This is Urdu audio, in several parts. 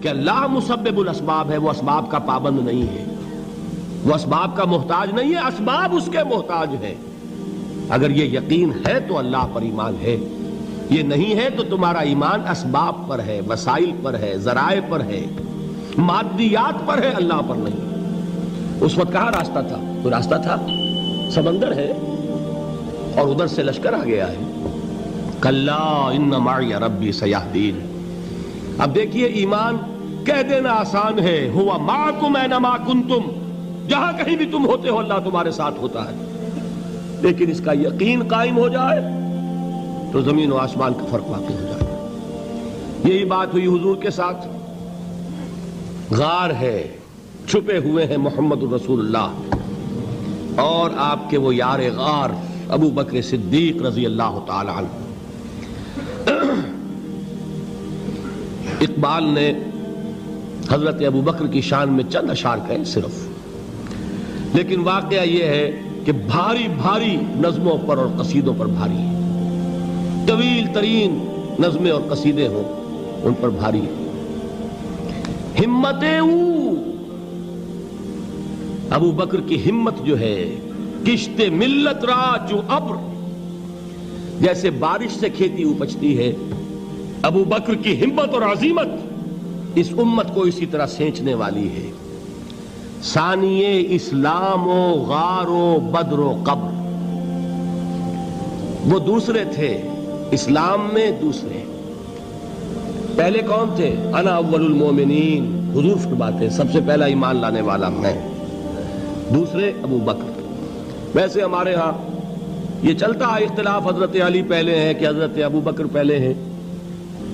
کہ اللہ مسبب الاسباب ہے، وہ اسباب کا پابند نہیں ہے، وہ اسباب کا محتاج نہیں ہے، اسباب اس کے محتاج ہے۔ اگر یہ یقین ہے تو اللہ پر ایمان ہے، یہ نہیں ہے تو تمہارا ایمان اسباب پر ہے، وسائل پر ہے، ذرائع پر ہے، مادیات پر ہے، اللہ پر نہیں۔ اس وقت کہاں راستہ تھا؟ کوئی راستہ تھا؟ سمندر ہے اور ادھر سے لشکر آ گیا ہے۔ کلا ان معی ربی سیہدین۔ اب دیکھیے ایمان کہہ دینا آسان ہے، ہوا معکم اینما کنتم، جہاں کہیں بھی تم ہوتے ہو اللہ تمہارے ساتھ ہوتا ہے، لیکن اس کا یقین قائم ہو جائے تو زمین و آسمان کا فرق واقع ہو جائے۔ یہی بات ہوئی حضور کے ساتھ۔ غار ہے، چھپے ہوئے ہیں محمد الرسول اللہ اور آپ کے وہ یار غار ابو بکر صدیق رضی اللہ تعالی عنہ۔ اقبال نے حضرت ابو بکر کی شان میں چند اشعار کہے صرف، لیکن واقعہ یہ ہے کہ بھاری بھاری نظموں پر اور قصیدوں پر بھاری ہے، طویل ترین نظمیں اور قصیدے ہوں ان پر بھاری ہے۔ ہمت ابو بکر کی ہمت جو ہے، کشت ملت را جو ابر، جیسے بارش سے کھیتی اپجتی ہے، ابو بکر کی ہمت اور عزیمت اس امت کو اسی طرح سینچنے والی ہے۔ ثانیے اسلام و غار و بدر و قبر، وہ دوسرے تھے اسلام میں، دوسرے پہلے کون تھے؟ انا اول المومنین، حضور فرماتے ہیں سب سے پہلا ایمان لانے والا میں، دوسرے ابو بکر۔ ویسے ہمارے ہاں یہ چلتا ہے اختلاف، حضرت علی پہلے ہیں کہ حضرت ابو بکر پہلے ہیں،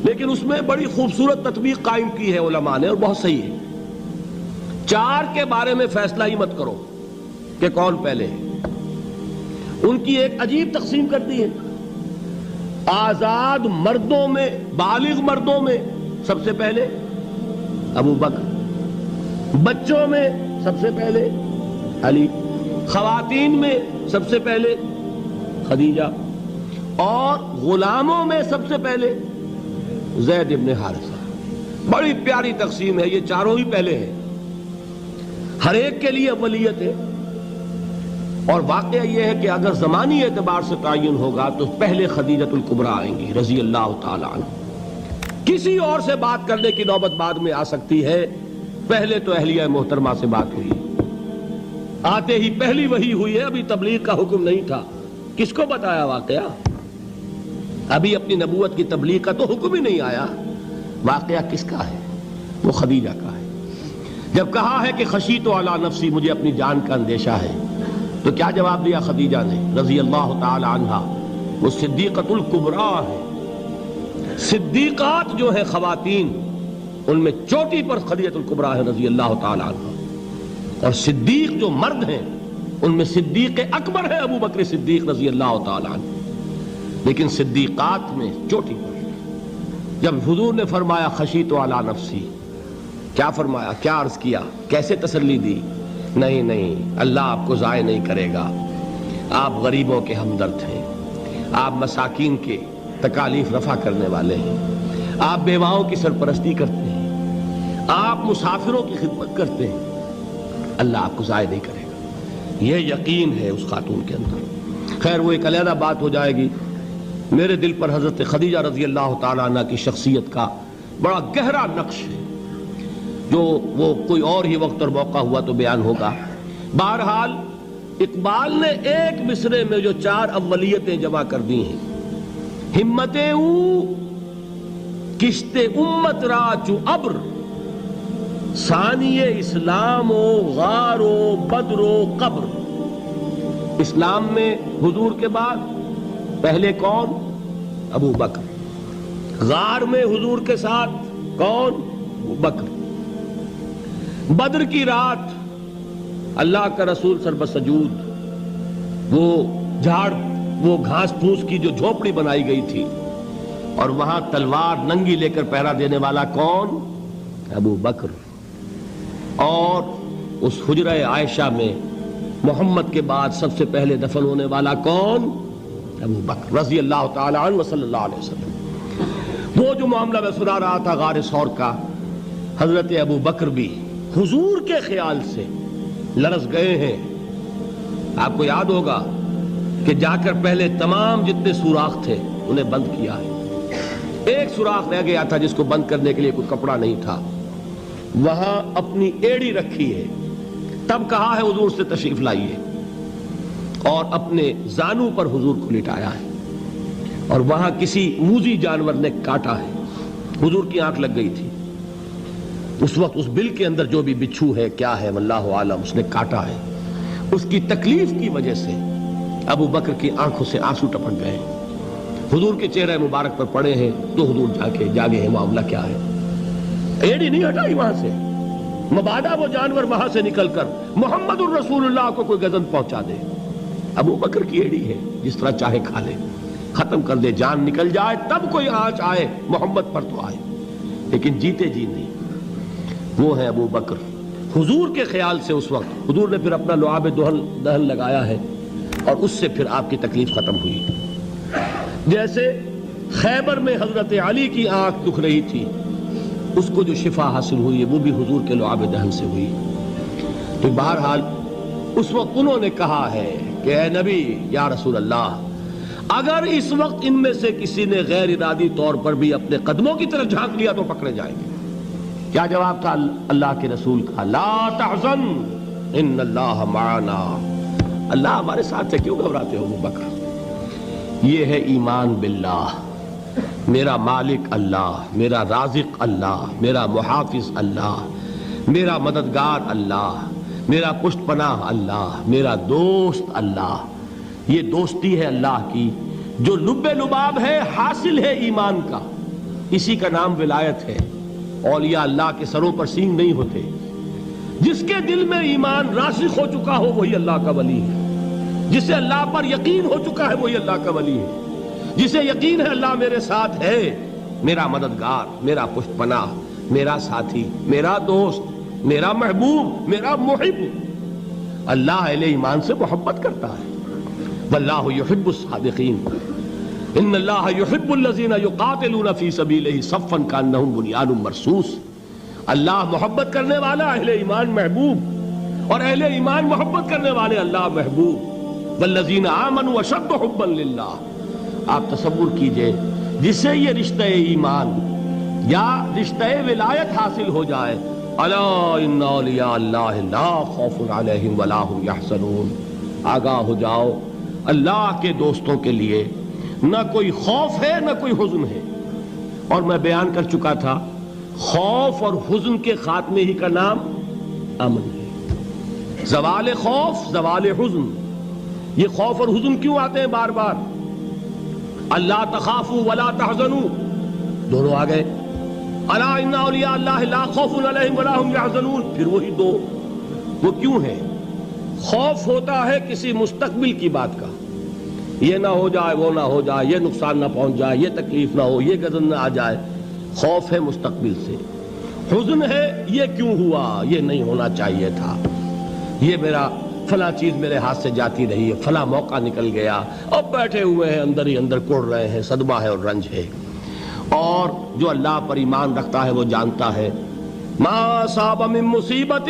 لیکن اس میں بڑی خوبصورت تطبیق قائم کی ہے علماء نے اور بہت صحیح ہے۔ چار کے بارے میں فیصلہ ہی مت کرو کہ کون پہلے ہے، ان کی ایک عجیب تقسیم کر دی ہے۔ آزاد مردوں میں، بالغ مردوں میں سب سے پہلے ابو بکر، بچوں میں سب سے پہلے علی، خواتین میں سب سے پہلے خدیجہ، اور غلاموں میں سب سے پہلے زید ابن حارثہ۔ بڑی پیاری تقسیم ہے، یہ چاروں ہی پہلے ہیں، ہر ایک کے لیے اولیت ہے۔ اور واقعہ یہ ہے کہ اگر زمانی اعتبار سے تعین ہوگا تو پہلے خدیجۃ الکبریٰ آئیں گی رضی اللہ تعالی عنہ، کسی اور سے بات کرنے کی نوبت بعد میں آ سکتی ہے، پہلے تو اہلیہ محترمہ سے بات ہوئی، آتے ہی پہلی وحی ہوئی ہے، ابھی تبلیغ کا حکم نہیں تھا۔ کس کو بتایا واقعہ؟ ابھی اپنی نبوت کی تبلیغ کا تو حکم ہی نہیں آیا۔ واقعہ کس کا ہے؟ وہ خدیجہ کا ہے۔ جب کہا ہے کہ خشیت علی نفسی، مجھے اپنی جان کا اندیشہ ہے، تو کیا جواب دیا خدیجہ نے رضی اللہ تعالی عنہا؟ وہ صدیقۃ الکبریٰ ہے۔ صدیقات جو ہیں خواتین، ان میں چوٹی پر خدیجۃ الکبریٰ ہے رضی اللہ تعالی عنہا، اور صدیق جو مرد ہیں ان میں صدیق اکبر ہے ابو بکر صدیق رضی اللہ تعالی عنہ، لیکن صدیقات میں چوٹی پر۔ جب حضور نے فرمایا خشیت علی نفسی، کیا فرمایا، کیا عرض کیا، کیسے تسلی دی؟ نہیں نہیں، اللہ آپ کو ضائع نہیں کرے گا، آپ غریبوں کے ہمدرد ہیں، آپ مساکین کے تکالیف رفع کرنے والے ہیں، آپ بیواؤں کی سرپرستی کرتے ہیں، آپ مسافروں کی خدمت کرتے ہیں، اللہ آپ کو ضائع نہیں کرے گا۔ یہ یقین ہے اس خاتون کے اندر۔ خیر وہ ایک علیحدہ بات ہو جائے گی۔ میرے دل پر حضرت خدیجہ رضی اللہ تعالیٰ عنہ کی شخصیت کا بڑا گہرا نقش ہے، جو وہ کوئی اور ہی وقت اور موقع ہوا تو بیان ہوگا۔ بہرحال اقبال نے ایک مصرے میں جو چار اولیتیں جمع کر دی ہیں، ہمتیں او کشت امت را چو ابر، ثانی اسلام و غار و بدر و قبر۔ اسلام میں حضور کے بعد پہلے کون؟ ابو بکر۔ غار میں حضور کے ساتھ کون؟ ابو بکر۔ بدر کی رات اللہ کا رسول سر بسجود، وہ جھاڑ، وہ گھاس پھوس کی جو جھوپڑی بنائی گئی تھی، اور وہاں تلوار ننگی لے کر پہرا دینے والا کون؟ ابو بکر۔ اور اس حجرہ عائشہ میں محمد کے بعد سب سے پہلے دفن ہونے والا کون؟ ابو بکر رضی اللہ تعالی عنہ صلی اللہ علیہ وسلم۔ وہ جو معاملہ میں سنا رہا تھا غار ثور کا، حضرت ابو بکر بھی حضور کے خیال سے لرز گئے ہیں. آپ کو یاد ہوگا کہ جا کر پہلے تمام جتنے سوراخ تھے انہیں بند کیا ہے. ایک سوراخ رہ گیا تھا جس کو بند کرنے کے لیے کوئی کپڑا نہیں تھا. وہاں اپنی ایڑی رکھی ہے. تب کہا ہے حضور سے تشریف لائیے, اور اپنے زانو پر حضور کو لٹایا ہے. اور وہاں کسی موذی جانور نے کاٹا ہے. حضور کی آنکھ لگ گئی تھی. اس وقت اس بل کے اندر جو بھی بچھو ہے کیا ہے واللہ عالم, اس نے کاٹا ہے. اس کی تکلیف کی وجہ سے ابو بکر کی آنکھوں سے آنسو ٹپک گئے. حضور کے چہرے مبارک پر پڑے ہیں تو حضور جاگے ہیں, معاملہ کیا ہے. ایڑی نہیں ہٹائی وہاں سے, مبادا وہ جانور وہاں سے نکل کر محمد الرسول اللہ کو کوئی گزن پہنچا دے. ابو بکر کی ایڑی ہے, جس طرح چاہے کھا لے, ختم کر دے, جان نکل جائے تب کوئی آنچ آئے محمد پر تو آئے, لیکن جیتے جی نہیں. وہ ہے ابو بکر. حضور کے خیال سے اس وقت حضور نے پھر اپنا لعاب دہن لگایا ہے, اور اس سے پھر آپ کی تکلیف ختم ہوئی. جیسے خیبر میں حضرت علی کی آنکھ دکھ رہی تھی, اس کو جو شفا حاصل ہوئی وہ بھی حضور کے لعاب دہن سے ہوئی. تو بہرحال اس وقت انہوں نے کہا ہے کہ اے نبی یا رسول اللہ, اگر اس وقت ان میں سے کسی نے غیر ارادی طور پر بھی اپنے قدموں کی طرف جھانک لیا تو پکڑے جائیں گے. کیا جواب تھا اللہ کے رسول کا؟ لا تحزن ان اللہ معنا. اللہ ہمارے ساتھ ہے, کیوں گھبراتے ہو ابو بکر. یہ ہے ایمان باللہ, میرا مالک اللہ, میرا رازق اللہ, میرا محافظ اللہ, میرا مددگار اللہ, میرا پشت پناہ اللہ, میرا دوست اللہ. یہ دوستی ہے اللہ کی جو لب لباب ہے, حاصل ہے ایمان کا. اسی کا نام ولایت ہے. اولیاء اللہ کے سروں پر سینگ نہیں ہوتے. جس کے دل میں ایمان راسخ ہو چکا ہو وہی اللہ کا ولی ہے. جسے اللہ پر یقین ہو چکا ہے وہی اللہ کا ولی ہے. جسے یقین ہے اللہ میرے ساتھ ہے, میرا مددگار, میرا پشت پناہ, میرا ساتھی, میرا دوست, میرا محبوب, میرا محب. اللہ اہل ایمان سے محبت کرتا ہے. واللہ یحب الصادقین. ان اللہ یحب الذین یقاتلون فی سبیلہ صفا کانہم بنیان مرصوص. اللہ محبت کرنے والا, اہل ایمان محبوب, اور اہل ایمان محبت کرنے والے اللہ محبوب. والذین آمنوا اشد حبا للہ. آپ تصور کیجئے جسے یہ رشتہ ایمان یا رشتہ ولایت حاصل ہو جائے, الا ان اولیاء اللہ لا خوف علیہم ولا هم یحزنون. آگاہ ہو جاؤ, اللہ کے دوستوں کے لیے نہ کوئی خوف ہے نہ کوئی حزن ہے. اور میں بیان کر چکا تھا, خوف اور حزن کے خاتمے ہی کا نام امن ہے. زوال خوف, زوال حزن. یہ خوف اور حزن کیوں آتے ہیں بار بار؟ اللہ تخافوا ولا تحزنوا, دونوں آ گئے. الا ان اولیاء اللہ لا خوف علیہم ولا هم یحزنون, پھر وہی دو. وہ کیوں ہے؟ خوف ہوتا ہے کسی مستقبل کی بات کا, یہ نہ ہو جائے, وہ نہ ہو جائے, یہ نقصان نہ پہنچ جائے, یہ تکلیف نہ ہو, یہ غضب نہ آ جائے. خوف ہے مستقبل سے. حزن ہے یہ کیوں ہوا, یہ نہیں ہونا چاہیے تھا, یہ میرا فلاں چیز میرے ہاتھ سے جاتی رہی ہے, فلاں موقع نکل گیا, اب بیٹھے ہوئے ہیں اندر ہی اندر کوڑ رہے ہیں, صدمہ ہے اور رنج ہے. اور جو اللہ پر ایمان رکھتا ہے وہ جانتا ہے ما اصاب من مصیبت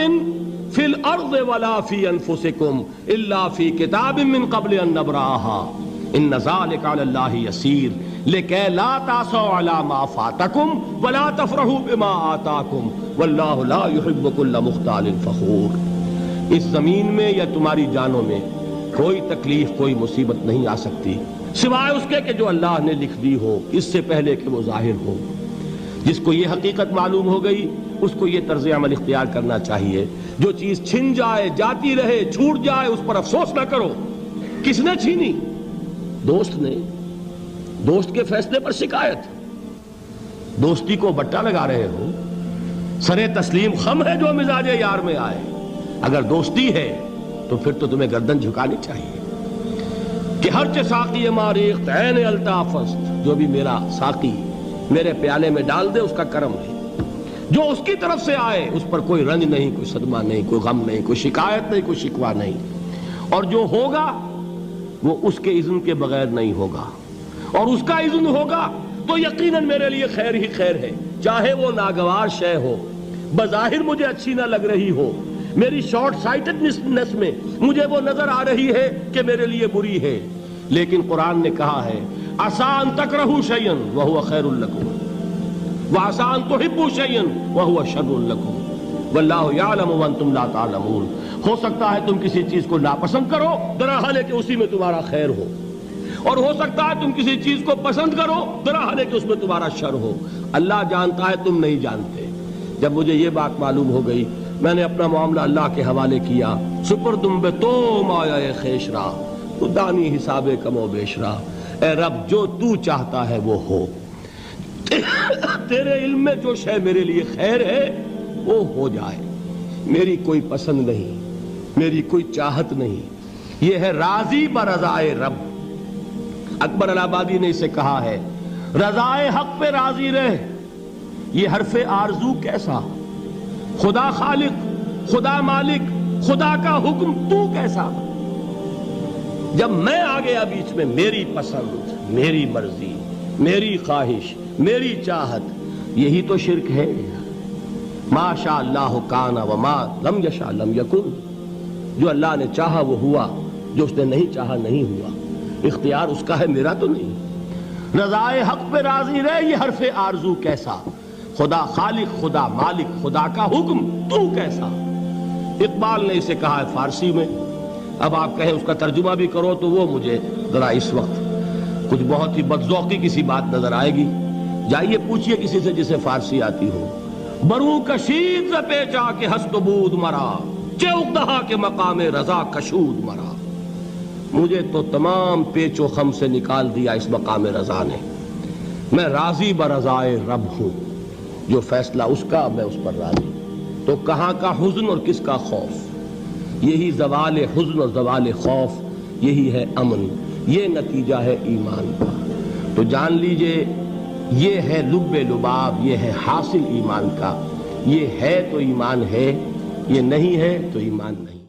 فی الارض ولا فی انفسکم الا فی کتاب من قبل ان نبرأها ان ذلک علی اللہ یسیر لکی لا تعصوا علی ما فاتکم ولا تفرحوا بما آتاکم واللہ لا یحب کل مختال فخور. اس زمین میں یا تمہاری جانوں میں کوئی تکلیف, کوئی مصیبت نہیں آ سکتی سوائے اس کے کہ جو اللہ نے لکھ دی ہو, اس سے پہلے کہ وہ ظاہر ہو. جس کو یہ حقیقت معلوم ہو گئی اس کو یہ طرز عمل اختیار کرنا چاہیے. جو چیز چھن جائے, جاتی رہے, چھوٹ جائے, اس پر افسوس نہ کرو. کس نے چھینی؟ دوست نے. دوست کے فیصلے پر شکایت. دوستی کو بٹا لگا رہے ہو, سرے تسلیم خم ہے جو مزاج یار میں آئے. اگر دوستی ہے تو پھر تو تمہیں گردن جھکانی چاہیے کہ ہر چہ ساقی ماریخت عین الطافست, جو بھی میرا ساقی میرے پیالے میں ڈال دے اس کا کرم ہے. جو اس کی طرف سے آئے اس پر کوئی رنج نہیں, کوئی صدمہ نہیں, کوئی غم نہیں, کوئی شکایت نہیں, کوئی شکوہ نہیں. اور جو ہوگا وہ اس کے اذن کے بغیر نہیں ہوگا, اور اس کا اذن ہوگا تو یقیناً میرے لیے خیر ہی خیر ہے, چاہے وہ ناگوار شے ہو, بظاہر مجھے اچھی نہ لگ رہی ہو، میری شارٹ سائٹڈنس میں مجھے وہ نظر آ رہی ہے کہ میرے لیے بری ہے، لیکن قرآن نے کہا ہے عسیٰ ان تکرہوا شیئا وہو خیر لکم وعسیٰ ان تحبوا شیئا وہو شر لکم واللہ یعلم وانتم لا تعلمون۔ ہو سکتا ہے تم کسی چیز کو ناپسند کرو، درحال ہے کہ اسی میں تمہارا خیر ہو، اور ہو سکتا ہے تم کسی چیز کو پسند کرو، درحال ہے کہ اس میں تمہارا شر ہو۔ اللہ جانتا ہے، تم نہیں جانتے۔ جب مجھے یہ بات معلوم ہو گئی، میں نے اپنا معاملہ اللہ کے حوالے کیا۔ سپردم بے تو مایا خیش را تو دانی حساب کم و بیش را، اے رب جو تو چاہتا ہے وہ ہو، تیرے علم میں جو شے میرے لیے خیر ہے وہ ہو جائے، میری کوئی پسند نہیں، میری کوئی چاہت نہیں، یہ ہے راضی برضائے رب۔ اکبر الہ آبادی نے اسے کہا ہے رضائے حق پہ راضی رہ، یہ حرف آرزو کیسا، خدا خالق، خدا مالک، خدا کا حکم تو کیسا؟ جب میں آ گیا بیچ میں، میری پسند، میری مرضی، میری خواہش، میری چاہت، یہی تو شرک ہے۔ ما شاء اللہ کان وما لم یشاء لم یکن، جو اللہ نے چاہا وہ ہوا، جو اس نے نہیں چاہا نہیں ہوا، اختیار اس کا ہے، میرا تو نہیں۔ رضائے حق پہ راضی رہ، یہ حرف آرزو کیسا، خدا خالق، خدا مالک، خدا کا حکم تو کیسا۔ اقبال نے اسے کہا ہے فارسی میں، اب آپ کہیں اس کا ترجمہ بھی کرو تو وہ مجھے ذرا اس وقت کچھ بہت ہی بدذوقی کسی بات نظر آئے گی۔ جائیے پوچھئے کسی سے جسے فارسی آتی ہو، برو کشید ز پیچا کے ہست و بود مرا، چے اقدہا کے مقام رضا کشود مرا۔ مجھے تو تمام پیچ و خم سے نکال دیا اس مقام رضا نے، میں راضی برضائے رب ہوں، جو فیصلہ اس کا میں اس پر راضی۔ تو کہاں کا حزن اور کس کا خوف؟ یہی زوال حزن اور زوال خوف، یہی ہے امن، یہ نتیجہ ہے ایمان کا۔ تو جان لیجئے یہ ہے لب لباب، یہ ہے حاصل ایمان کا۔ یہ ہے تو ایمان ہے، یہ نہیں ہے تو ایمان نہیں۔